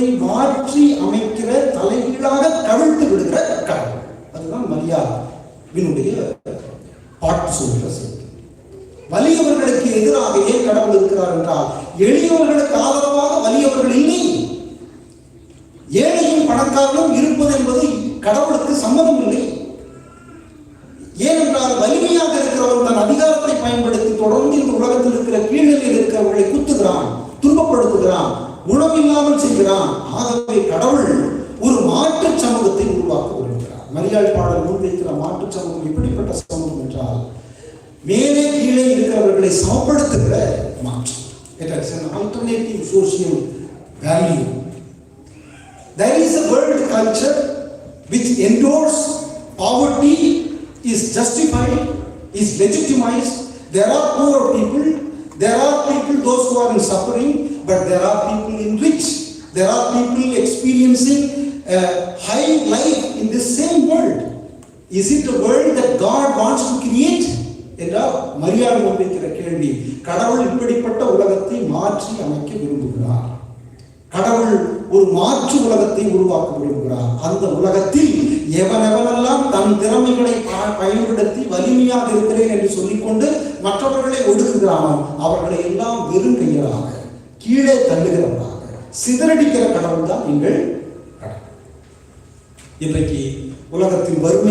உலகத்தை மாற்றி அமைக்கிற, தலைகீழாக கவிழ்த்து விடுகிற கடவுள். அதுதான் மரியாவினுடைய பாட்டு சொல்கிற செய்தி. வலியவர்களுக்கு எதிராக ஏன் கடவுள் இருக்கிறார் என்றால், எளியவர்களுக்கு ஆதரவாக வலியவர்கள் இல்லை. ஏழையும் பணக்காரனும் இருப்பது என்பது கடவுளுக்கு சம்மதம் இல்லை. ஏனென்றால் வலிமையாக இருக்கிறவன் தன் அதிகாரத்தை பயன்படுத்தி தொடர்ந்து இந்த உலகத்தில் இருக்கிற கீழ்நிலையில் இருக்கிறவர்களை குத்துகிறான், துன்பப்படுத்துகிறான், குணமில்லாமல் செய்கிறான். ஆகவே கடவுள் ஒரு மாற்று சமூகத்தை உருவாக்க விரும்புகிறார். மரியாள் பாடல் முன்வைக்கிற மாற்று சமூகம் எப்படிப்பட்ட சமூகம் என்றால், மேலே கீழே இருக்கிறவர்களை சமப்படுத்துகிற மாற்றம். It is an alternative social value. There is a world culture which endorses poverty, is justified, is legitimized. There are poor people, there are people, those who are in suffering, but there are people in rich. There are people experiencing a high life in this same world. Is it a world that God wants to create? என்றால் மரியாள் முன்வைக்கிற கேள்வி, கடவுள் இப்படிப்பட்ட உலகத்தை மாற்றி அமைக்க விரும்புகிறார். கடவுள் ஒரு மாற்று உலகத்தை உருவாக்க விரும்புகிறார். அந்த உலகத்தில் எவனெவனெல்லாம் தன் திறமைகளை பயன்படுத்தி வலிமையாக இருக்கிறேன் என்று சொல்லிக்கொண்டு மற்றவர்களை ஒடுக்குகிறானோ அவர்களை எல்லாம் வெறும் கையராக, கீழே தள்ளுகிறவராக, சிதறடிக்கிற கடவுள் தான் எங்கள் கடவுள். இன்றைக்கு உலகத்தில் வறுமை